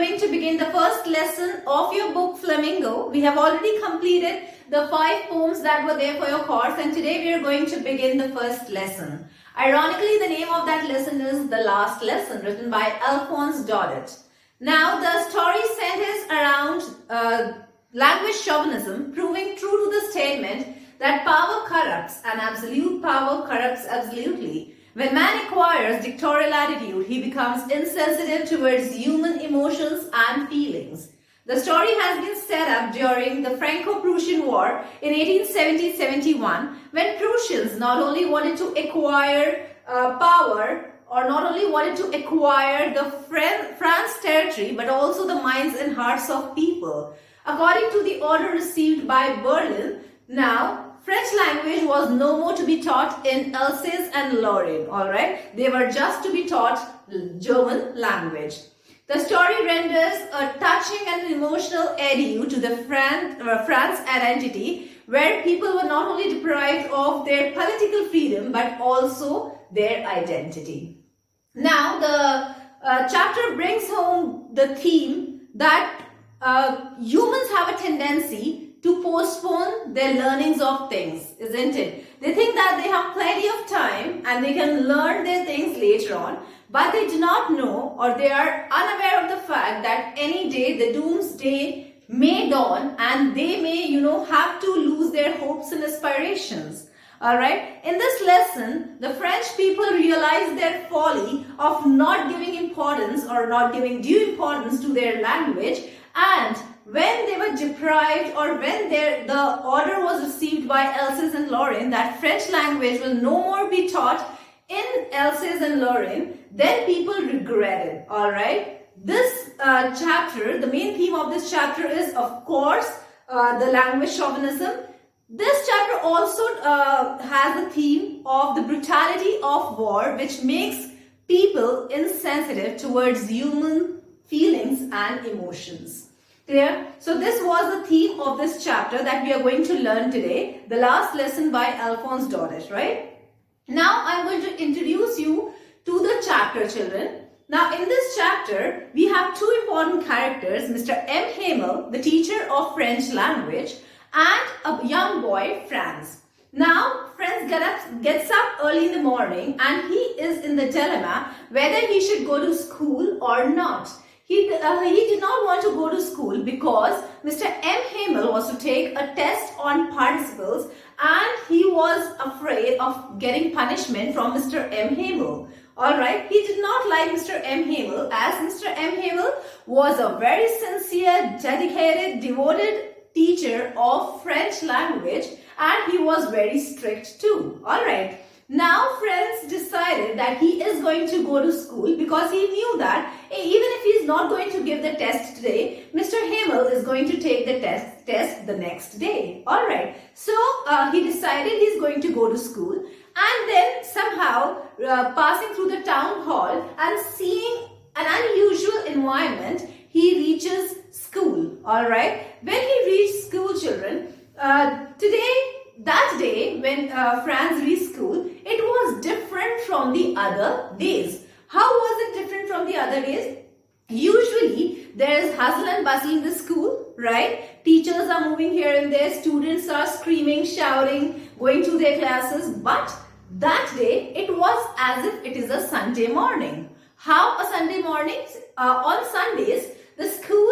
going to begin the first lesson of your book Flamingo. We have already completed the 5 poems that were there for your course, and today we are going to begin the first lesson. Ironically, the name of that lesson is The Last Lesson, written by Alphonse Daudet. Now, the story centers around language chauvinism, proving true to the statement that power corrupts and absolute power corrupts absolutely. When man acquires dictatorial attitude, he becomes insensitive towards human emotions and feelings. The story has been set up during the Franco-Prussian War in 1870-71, when Prussians not only wanted to acquire power, or not only wanted to acquire the France territory, but also the minds and hearts of people. According to the order received by Berlin, now French language was no more to be taught in Alsace and Lorraine, alright? They were just to be taught German language. The story renders a touching and emotional adieu to the France identity, where people were not only deprived of their political freedom, but also their identity. Now, the chapter brings home the theme that humans have a tendency to postpone their learnings of things, isn't it? They think that they have plenty of time and they can learn their things later on, but they do not know, or they are unaware of the fact that any day the doomsday may dawn and they may, have to lose their hopes and aspirations. Alright, in this lesson, the French people realized their folly of not giving importance or not giving due importance to their language, and when they were deprived, or when the order was received by Alsace and Lorraine that French language will no more be taught in Alsace and Lorraine, then people regretted. Alright, this chapter, the main theme of this chapter is, of course, the language chauvinism. This chapter also has a theme of the brutality of war, which makes people insensitive towards human feelings and emotions. Clear? So this was the theme of this chapter that we are going to learn today, the last lesson by Alphonse Daudet, right? Now I'm going to introduce you to the chapter, children. Now in this chapter, we have 2 important characters, Mr. M. Hamel, the teacher of French language, and a young boy, Franz. Now, Franz gets up early in the morning and he is in the dilemma whether he should go to school or not. He did not want to go to school because Mr. M. Hamel was to take a test on participles and he was afraid of getting punishment from Mr. M. Hamel. Alright, he did not like Mr. M. Hamel, as Mr. M. Hamel was a very sincere, dedicated, devoted teacher of French language, and he was very strict too. Alright. Now Franz decided that he is going to go to school because he knew that even if he is not going to give the test today, Mr. Hamel is going to take the test the next day. Alright, so he decided he is going to go to school, and then somehow passing through the town hall and seeing an unusual environment, he reaches school. Alright, when he reached school, children, that day when Franz reached school, it was different from the other days. How was it different from the other days? Usually, there is hustle and bustle in the school, right? Teachers are moving here and there, students are screaming, shouting, going to their classes. But that day, it was as if it is a Sunday morning. How a Sunday morning? On Sundays, the school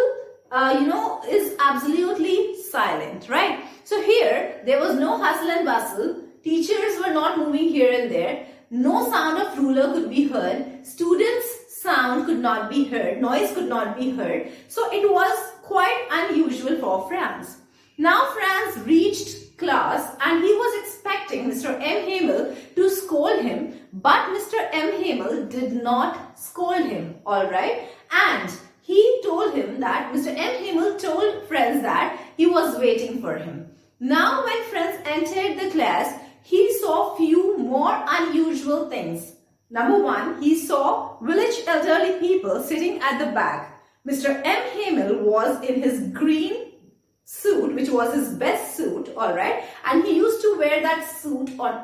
is absolutely silent, right? So here, there was no hustle and bustle. Teachers were not moving here and there. No sound of ruler could be heard. Students' sound could not be heard. Noise could not be heard. So it was quite unusual for Franz. Now Franz reached class and he was expecting Mr. M. Hamel to scold him. But Mr. M. Hamel did not scold him, alright? And he told him that Mr. M. Hamel told Franz that he was waiting for him. Now when Franz entered the class, he saw few more unusual things. Number 1, he saw village elderly people sitting at the back. Mr. M. Hamel was in his green suit, which was his best suit, alright, and he used to wear that suit on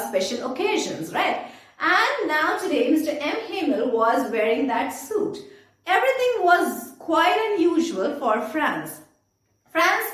special occasions, right? And now today Mr. M. Hamel was wearing that suit. everything was quite unusual for Franz. Franz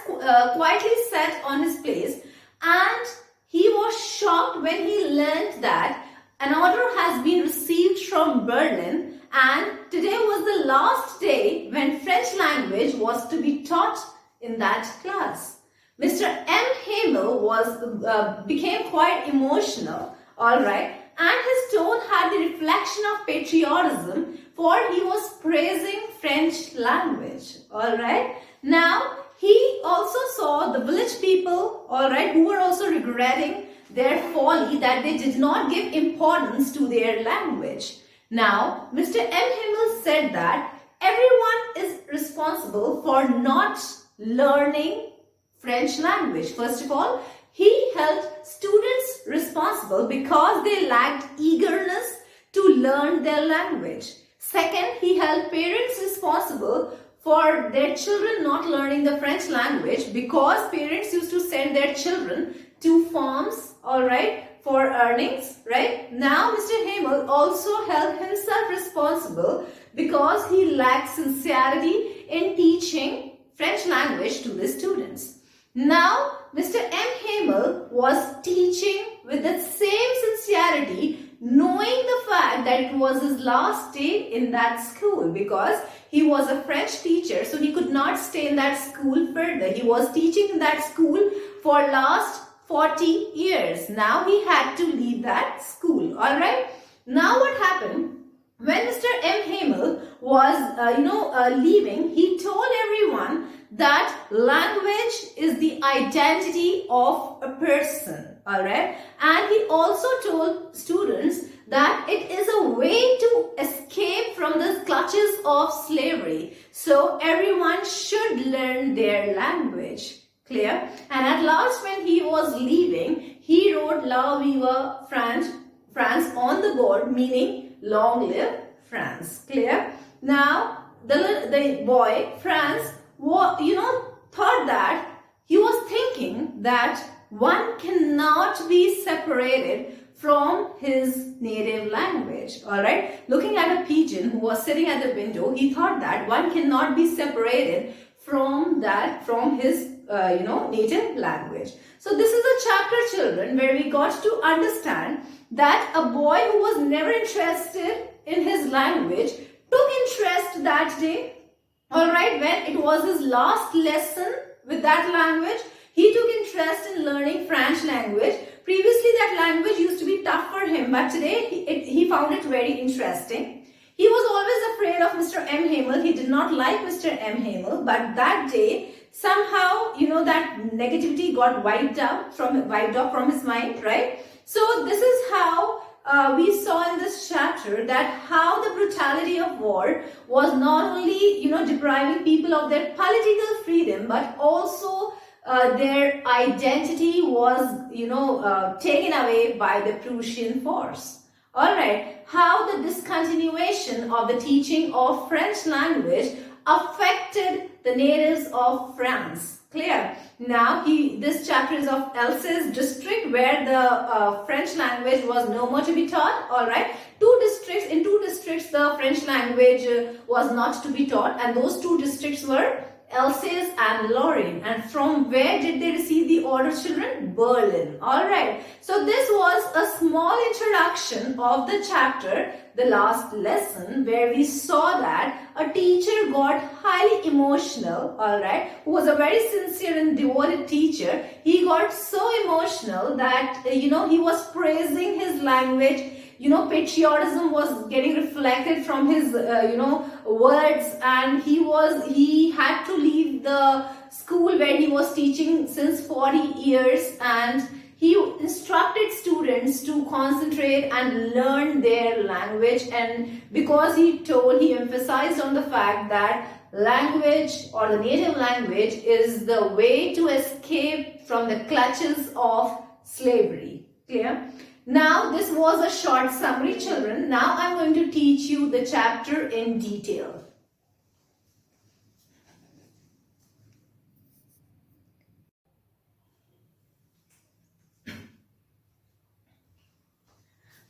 quietly sat on his place, and he was shocked when he learned that an order has been received from Berlin, and today was the last day when French language was to be taught in that class. Mr. M. Hamel became quite emotional, alright, and his tone had the reflection of patriotism, for he was praising French language, alright. Now, he also saw the village people, alright, who were also regretting their folly that they did not give importance to their language. Now, Mr. M. Hamel said that everyone is responsible for not learning French language. First of all, he held students responsible because they lacked eagerness to learn their language. Second, he held parents responsible for their children not learning the French language because parents used to send their children to farms, alright, for earnings, right? Now, Mr. Hamel also held himself responsible because he lacked sincerity in teaching French language to the students. Now, Mr. M. Hamel was teaching with the same sincerity, knowing the fact that it was his last day in that school because he was a French teacher, so he could not stay in that school further. He was teaching in that school for last 40 years. Now he had to leave that school, alright. Now what happened? When Mr. M. Hamel was, leaving, he told everyone that language is the identity of a person, alright. And he also told students that it is a way to escape from the clutches of slavery. So everyone should learn their language. Clear? And at last when he was leaving, he wrote La Viva France on the board, meaning long live France. Clear? Now the boy Franz, thought that he was thinking that one cannot be separated from his native language. Alright, looking at a pigeon who was sitting at the window, he thought that one cannot be separated from his native language. So this is a chapter, children, where we got to understand that a boy who was never interested in his language took interest that day, alright, when it was his last lesson with that language. He took interest in learning French language. Previously that language used to be tough for him, but today he found it very interesting. He was always afraid of Mr. M. Hamel. He did not like Mr. M. Hamel, but that day somehow, that negativity got wiped off from his mind, right? So this is how we saw in this chapter that how the brutality of war was not only, depriving people of their political freedom, but also their identity was, taken away by the Prussian force. Alright, how the discontinuation of the teaching of French language affected the natives of France. Clear? Now, this chapter is of Alsace district where the French language was no more to be taught. Alright, in two districts the French language was not to be taught, and those two districts were Alsace and Lorraine. And from where did they receive the order, children? Berlin. Alright, so this was a small introduction of the chapter, the last lesson, where we saw that a teacher got highly emotional, alright, who was a very sincere and devoted teacher. He got so emotional that, he was praising his language. Patriotism was getting reflected from his, words, and he had to leave the school where he was teaching since 40 years, and he instructed students to concentrate and learn their language. And because he emphasized on the fact that language or the native language is the way to escape from the clutches of slavery. Clear? Now, this was a short summary, children. Now, I'm going to teach you the chapter in detail.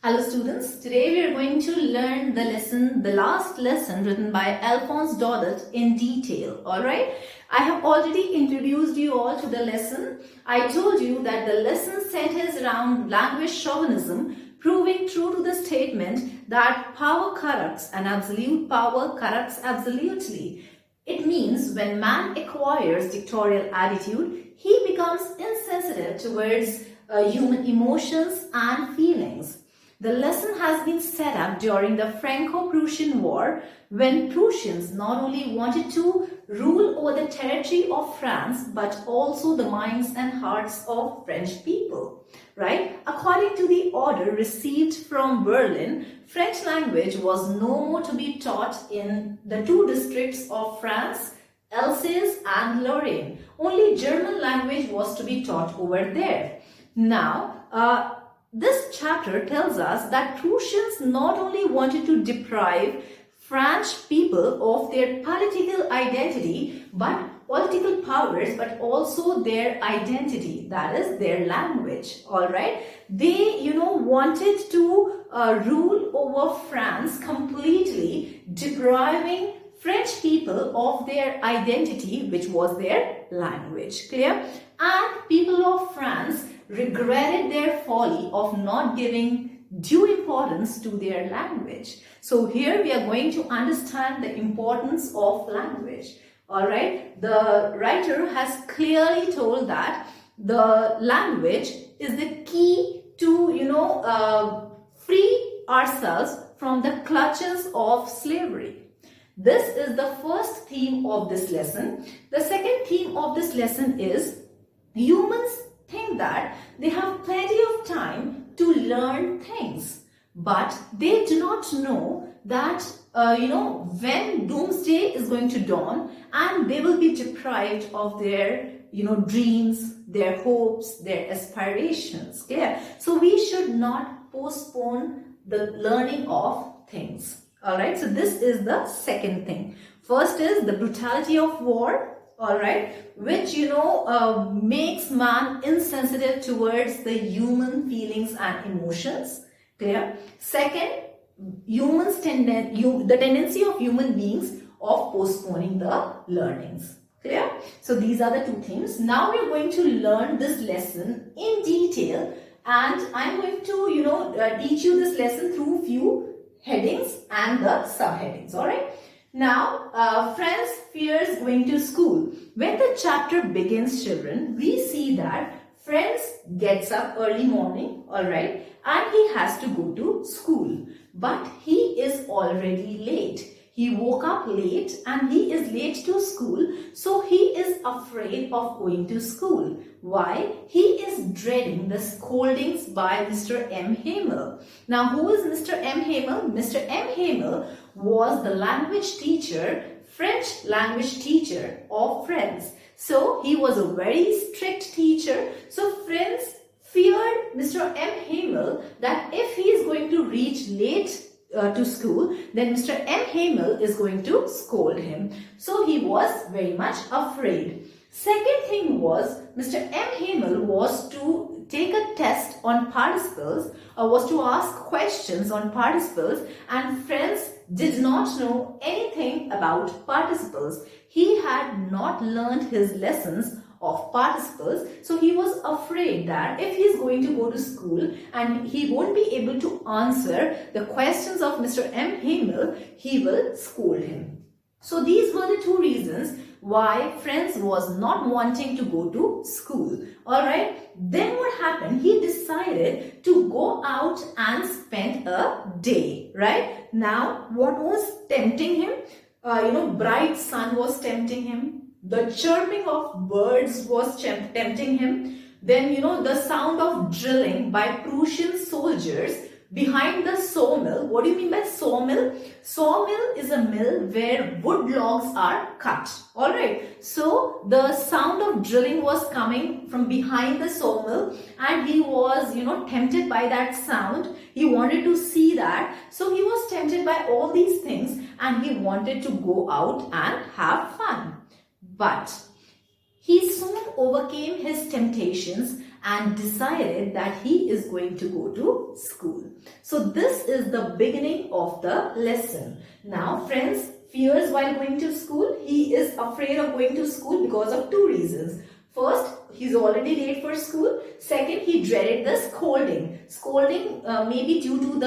Hello students, today we are going to learn the last lesson written by Alphonse Daudet in detail, alright? I have already introduced you all to the lesson. I told you that the lesson centers around language chauvinism, proving true to the statement that power corrupts and absolute power corrupts absolutely. It means when man acquires dictatorial attitude, he becomes insensitive towards human emotions and feelings. The lesson has been set up during the Franco-Prussian War when Prussians not only wanted to rule over the territory of France but also the minds and hearts of French people, right? According to the order received from Berlin, French language was no more to be taught in the two districts of France, Alsace and Lorraine. Only German language was to be taught over there. Now, this chapter tells us that Prussians not only wanted to deprive French people of their political identity, but political powers, but also their identity, that is their language, all right? They, wanted to rule over France completely, depriving French people of their identity, which was their language, clear? And people of France regretted their folly of not giving due importance to their language. So here we are going to understand the importance of language. All right, the writer has clearly told that the language is the key to, free ourselves from the clutches of slavery. This is the first theme of this lesson. The second theme of this lesson is humans think that they have plenty of time to learn things, but they do not know that when doomsday is going to dawn and they will be deprived of their dreams, their hopes, their aspirations. Okay, so we should not postpone the learning of things. All right, so this is the second thing. First is the brutality of war, all right, which makes man insensitive towards the human feelings and emotions. Clear? Second, the tendency of human beings of postponing the learnings. Clear? So these are the two themes. Now we are going to learn this lesson in detail, and I'm going to teach you this lesson through few headings and the subheadings. All right. Now, friends fears going to school. When the chapter begins, children, we see that Friends gets up early morning, all right, and he has to go to school. But he is already late. He woke up late and he is late to school, so he is afraid of going to school. Why? He is dreading the scoldings by Mr. M. Hamel. Now, who is Mr. M. Hamel? Mr. M. Hamel was the language teacher, French language teacher of Friends. So, he was a very strict teacher. So, Friends feared Mr. M. Hamel that if he is going to reach late to school, then Mr. M. Hamel is going to scold him. So he was very much afraid. Second thing was, Mr. M. Hamel was to take a test on participles, was to ask questions on participles, and Friends did not know anything about participles. He had not learned his lessons of participles, so he was afraid that if he is going to go to school and he won't be able to answer the questions of Mr. M. Hamel, he will scold him. So these were the two reasons why Friends was not wanting to go to school. Alright, then what happened? He decided to go out and spend a day, right? Now, what was tempting him? Bright sun was tempting him. The chirping of birds was tempting him. Then, the sound of drilling by Prussian soldiers behind the sawmill. What do you mean by sawmill? Sawmill is a mill where wood logs are cut. Alright. So, the sound of drilling was coming from behind the sawmill and he was, tempted by that sound. He wanted to see that. So, he was tempted by all these things and he wanted to go out and have fun. But he soon overcame his temptations and decided that he is going to go to school. So this is the beginning of the lesson. Now friends, fears while going to school. He is afraid of going to school because of two reasons. First, he's already late for school. Second, he dreaded the scolding. Scolding maybe due to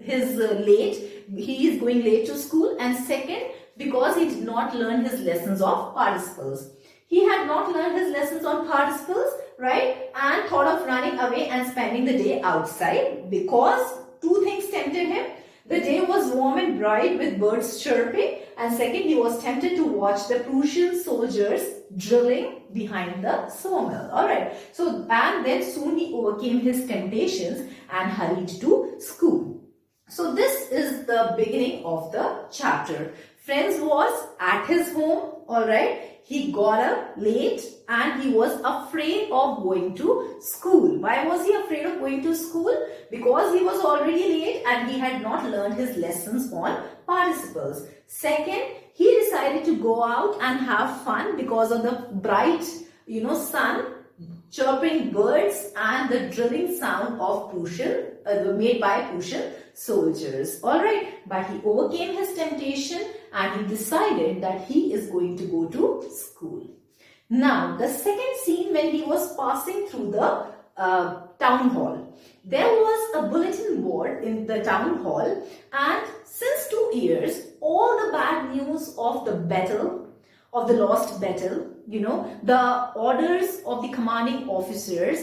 his late. He is going late to school. And second, because he did not learn his lessons of participles. He had not learned his lessons on participles, right? And thought of running away and spending the day outside because two things tempted him. The day was warm and bright with birds chirping, and second, he was tempted to watch the Prussian soldiers drilling behind the sawmill. Alright, so and then soon he overcame his temptations and hurried to school. So this is the beginning of the chapter. Friends was at his home, alright. He got up late and he was afraid of going to school. Why was he afraid of going to school? Because he was already late and he had not learned his lessons on participles. Second, he decided to go out and have fun because of the bright, sun, chirping birds and the drilling sound of made by Prussian soldiers. Alright, but he overcame his temptation and he decided that he is going to go to school. Now, the second scene when he was passing through the town hall. There was a bulletin board in the town hall, and since 2 years, all the bad news of the battle, of the lost battle, the orders of the commanding officers,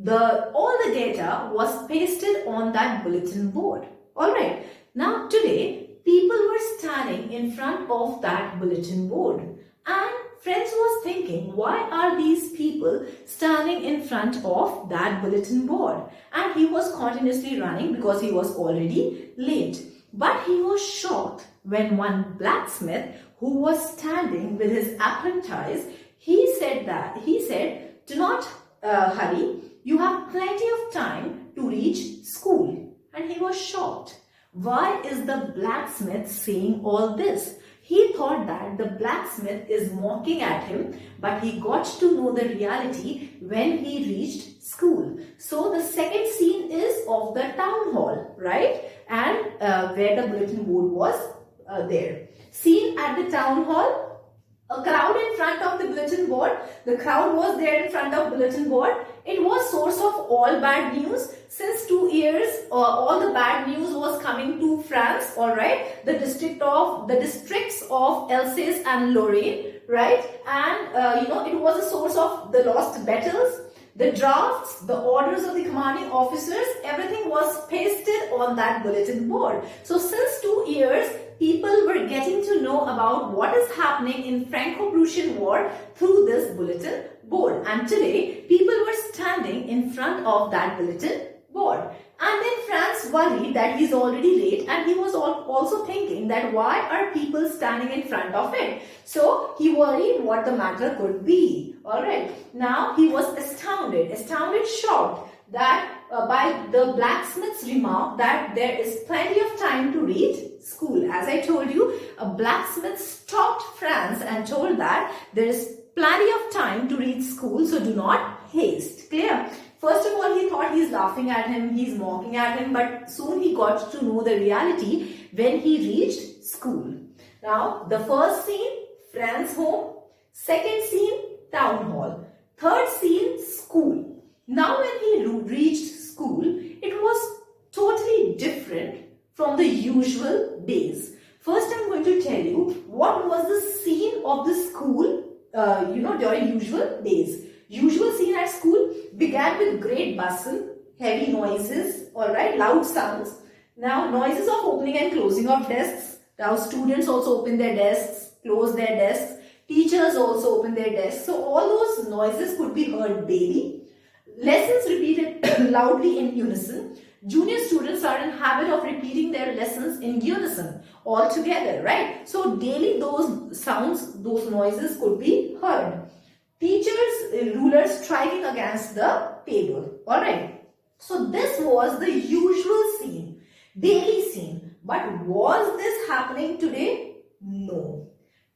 all the data was pasted on that bulletin board. Alright, now today, people were standing in front of that bulletin board, and friends was thinking, why are these people standing in front of that bulletin board? And he was continuously running because he was already late. But he was shocked when one blacksmith who was standing with his apprentice, he said, do not hurry, you have plenty of time to reach school. And he was shocked. Why is the blacksmith saying all this? He thought that the blacksmith is mocking at him, but he got to know the reality when he reached school. So the second scene is of the town hall, right? And where the bulletin board was there. Scene at the town hall. A crowd in front of the bulletin board. The crowd was there in front of bulletin board. It was source of all bad news. Since 2 years, all the bad news was coming to France. All right, the districts of Alsace and Lorraine, right? And it was a source of the lost battles, the drafts, the orders of the commanding officers. Everything was pasted on that bulletin board. So since 2 years, people were getting to know about what is happening in Franco-Prussian War through this bulletin board. And today, people were standing in front of that bulletin board. And then Franz worried that he's already late, and he was also thinking that why are people standing in front of it? So he worried what the matter could be. Alright, now he was astounded, shocked that by the blacksmith's remark that there is plenty of time to reach school. As I told you, a blacksmith stopped Franz and told that there is plenty of time to reach school, so do not haste. Clear? First of all, he thought he's laughing at him, he's mocking at him, but soon he got to know the reality when he reached school. Now, the first scene, Fran's home. Second scene, town hall. Third scene, school. Now, when he reached school, it was totally different from the usual days. First, I'm going to tell you what was the scene of the school, during usual days. Usual scene at school began with great bustle, heavy noises, alright, loud sounds. Now, noises of opening and closing of desks. Now, students also open their desks, close their desks. Teachers also open their desks. So, all those noises could be heard daily. Lessons repeated loudly in unison. Junior students are in habit of repeating their lessons in unison all together, right? So, daily those sounds, those noises could be heard. Teachers, rulers striking against the table. Alright. So this was the usual scene, daily scene. But was this happening today? No.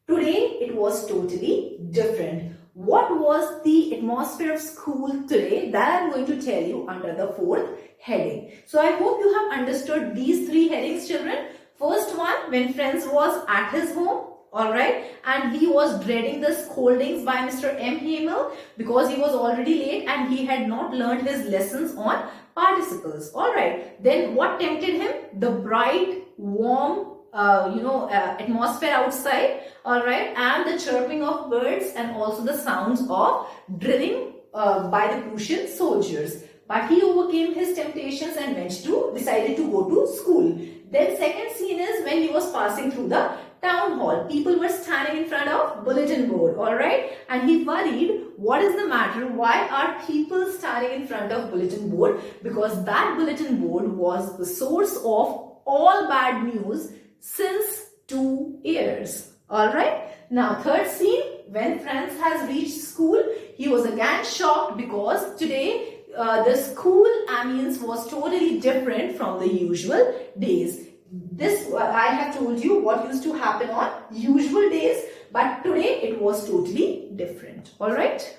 Today it was totally different. what was the atmosphere of school today, that I'm going to tell you under the fourth heading. So I hope you have understood these three headings, children. First one, when Franz was at his home, alright, and he was dreading the scoldings by Mr. M. Hamel because he was already late and he had not learned his lessons on participles. Alright, then what tempted him? The bright, warm, atmosphere outside, alright, and the chirping of birds and also the sounds of drilling by the Prussian soldiers. But he overcame his temptations and decided to go to school. Then second scene is when he was passing through the town hall. People were standing in front of bulletin board, alright, and he worried, what is the matter? Why are people standing in front of bulletin board? Because that bulletin board was the source of all bad news since 2 years. Alright. Now third scene, when Franz has reached school, he was again shocked because today the school ambience was totally different from the usual days. This I have told you what used to happen on usual days, but today it was totally different. Alright.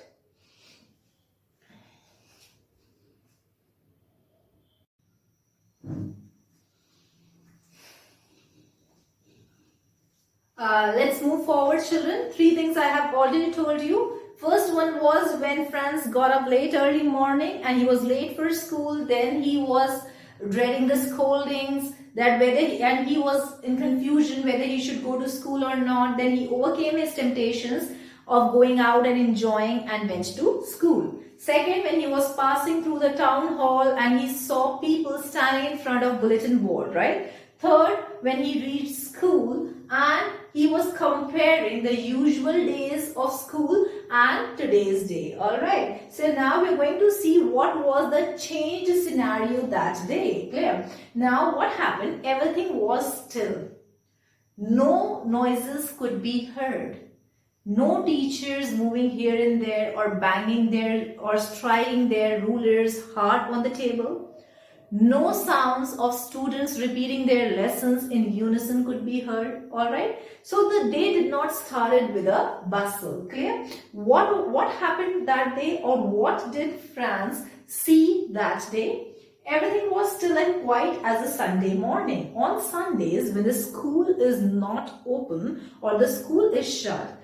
Let's move forward, children. 3 things I have already told you. First one was when Franz got up late early morning and he was late for school. Then he was dreading the scoldings, and he was in confusion whether he should go to school or not. Then he overcame his temptations of going out and enjoying and went to school. Second, when he was passing through the town hall and he saw people standing in front of bulletin board, right? Third, when he reached school and he was comparing the usual days of school and today's day. Alright, so now we're going to see what was the change scenario that day. Clear? Now what happened? Everything was still. No noises could be heard. No teachers moving here and there or banging their or striking their rulers hard on the table. No sounds of students repeating their lessons in unison could be heard. Alright. So the day did not started with a bustle. Clear? What happened that day, or what did Franz see that day? Everything was still and quiet as a Sunday morning. On Sundays, when the school is not open or the school is shut,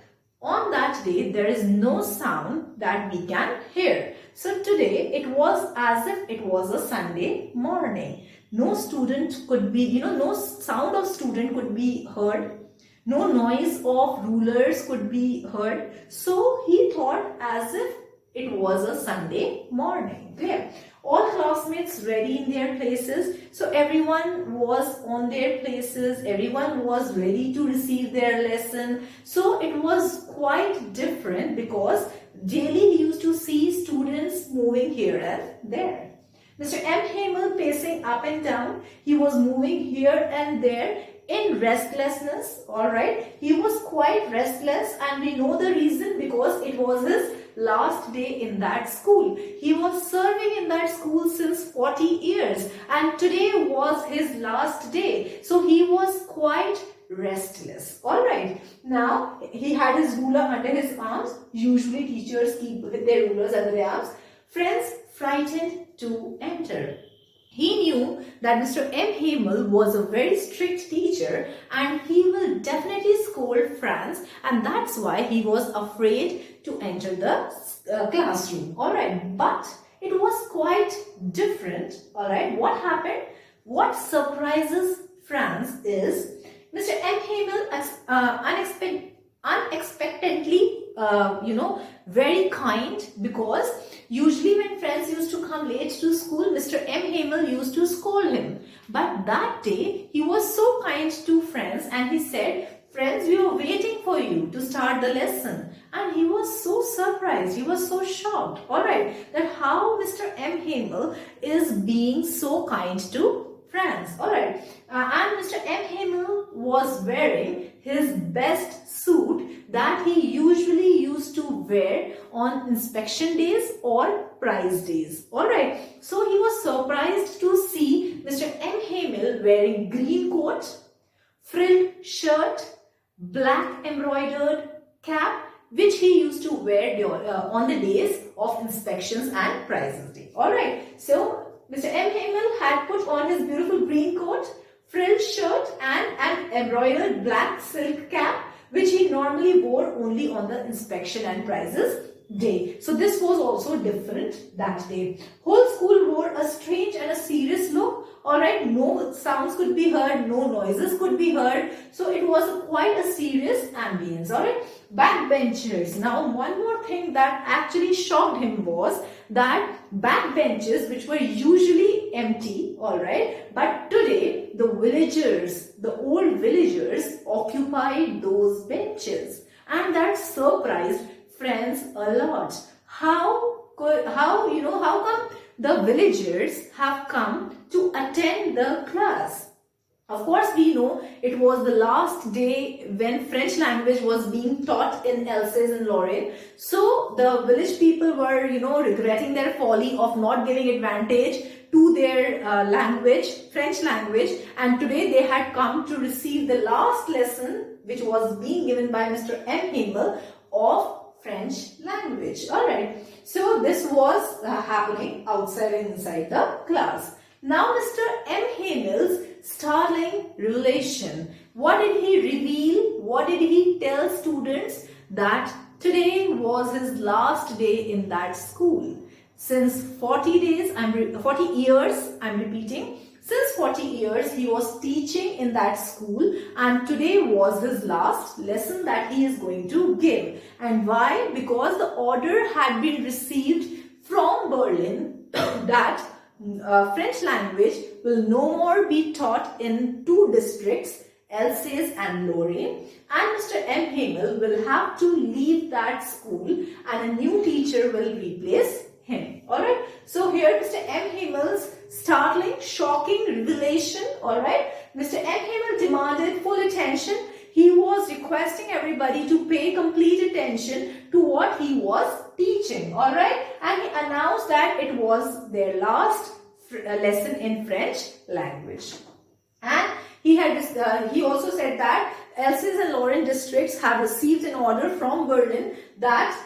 on that day there is no sound that we can hear. So today it was as if it was a Sunday morning. No student could be, no sound of student could be heard. No noise of rulers could be heard. So he thought as if it was a Sunday morning. Clear? All classmates ready in their places. So everyone was on their places. Everyone was ready to receive their lesson. So it was quite different because daily he used to see students moving here and there. Mr. M. Hamel pacing up and down. He was moving here and there in restlessness. Alright. He was quite restless, and we know the reason because it was his last day in that school. He was serving in that school since 40 years and today was his last day. So he was quite restless. Alright. Now he had his ruler under his arms. Usually teachers keep their rulers under their arms. Friends frightened to enter. He knew that Mr. M. Hamel was a very strict teacher and he will definitely scold Franz, and that's why he was afraid to enter the classroom. Alright, but it was quite different. Alright, what happened? What surprises Franz is Mr. M. Hamel unexpectedly, very kind, because usually when Franz used to come late to school, Mr. M. Hamel used to scold him. But that day, he was so kind to Franz and he said, "Franz, we are waiting for you to start the lesson." And he was so surprised, he was so shocked, alright, that how Mr. M. Hamel is being so kind to Franz, alright. And Mr. M. Hamel was wearing his best suit that he usually used to wear on inspection days or prize days. Alright, so he was surprised to see Mr. M. Hamel wearing green coat, frilled shirt, black embroidered cap which he used to wear on the days of inspections and prizes day. Alright, so Mr. M. Hamel had put on his beautiful green coat, frilled shirt and an embroidered black silk cap, which he normally wore only on the inspection and prizes day. So this was also different that day. Whole school wore a strange and a serious look. Alright, no sounds could be heard, no noises could be heard. So it was quite a serious ambience. Alright, backbenchers. Now one more thing that actually shocked him was that backbenches, which were usually empty, alright, but today the villagers, the old villagers occupied those benches, and that surprised friends a lot. How come the villagers have come to attend the class? Of course, we know it was the last day when French language was being taught in Alsace and Lorraine. So the village people were, regretting their folly of not giving advantage to their language, French language, and today they had come to receive the last lesson, which was being given by Mr. M. Hamel of French language. Alright, so this was happening outside and inside the class. Now Mr. M. Hamel's startling revelation. What did he reveal? What did he tell students? That today was his last day in that school. Since 40 years, I'm repeating, since 40 years he was teaching in that school, and today was his last lesson that he is going to give. And why? Because the order had been received from Berlin that French language will no more be taught in two districts, Alsace and Lorraine, and Mr. M. Hamel will have to leave that school and a new teacher will replace him. Alright, so here Mr. M. Hamel's startling, shocking revelation. Alright, Mr. M. Hamel demanded full attention. He was requesting everybody to pay complete attention to what he was teaching. Alright, and he announced that it was their last lesson in French language. And he also said that Alsace and Lorraine districts have received an order from Berlin that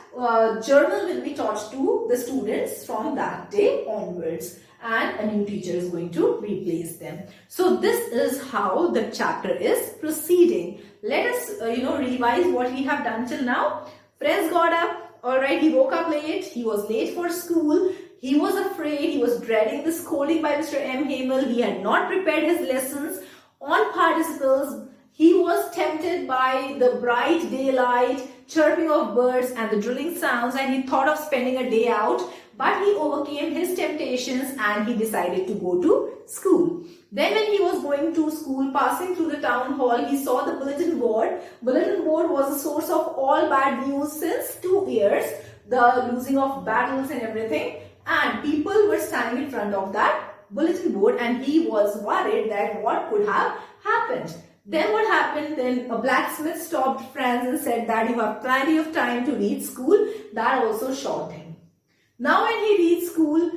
German will be taught to the students from that day onwards, and a new teacher is going to replace them. So this is how the chapter is proceeding. Let us revise what we have done till now. Friends got up. Alright, he woke up late. He was late for school. He was afraid. He was dreading the scolding by Mr. M. Hamel. He had not prepared his lessons on participles. He was tempted by the bright daylight, chirping of birds and the drilling sounds, and he thought of spending a day out, but he overcame his temptations and he decided to go to school. Then when he was going to school, passing through the town hall, he saw the bulletin board. Bulletin board was a source of all bad news since 2 years, the losing of battles and everything, and people were standing in front of that bulletin board, and he was worried that what could have happened. Then what happened? Then a blacksmith stopped Franz and said that you have plenty of time to read school. That also shocked him. Now when he reads school,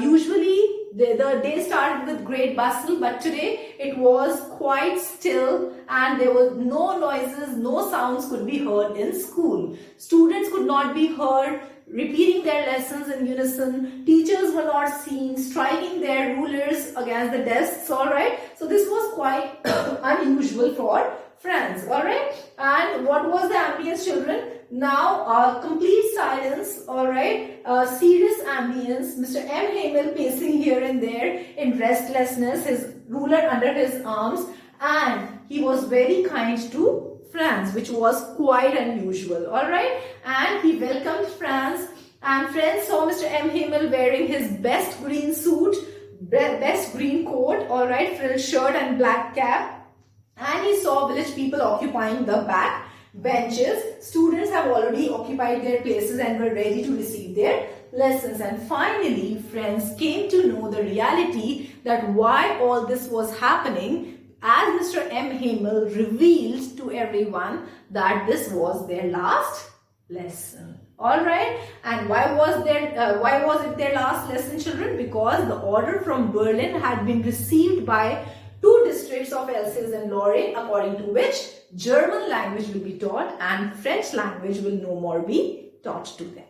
usually the day started with great bustle, but today it was quite still and there were no noises, no sounds could be heard in school. Students could not be heard repeating their lessons in unison. Teachers were not seen striking their rulers against the desks. Alright, so this was quite unusual for Franz. Alright, and what was the ambience, children? Now complete silence. Alright, serious ambience. Mr. M. Hamel pacing here and there in restlessness, his ruler under his arms, and he was very kind to Franz, which was quite unusual. Alright, and he welcomed Franz, and Franz saw Mr. M. Hamel wearing his best green suit, best green coat, alright, frilled shirt and black cap, and he saw village people occupying the back benches. Students have already occupied their places and were ready to receive their lessons. And finally, Franz came to know the reality that why all this was happening, as Mr. M. Hamel revealed to everyone that this was their last lesson. Alright, and why was it their last lesson, children? Because the order from Berlin had been received by two districts districts of Alsace and Lorraine, according to which German language will be taught and French language will no more be taught to them.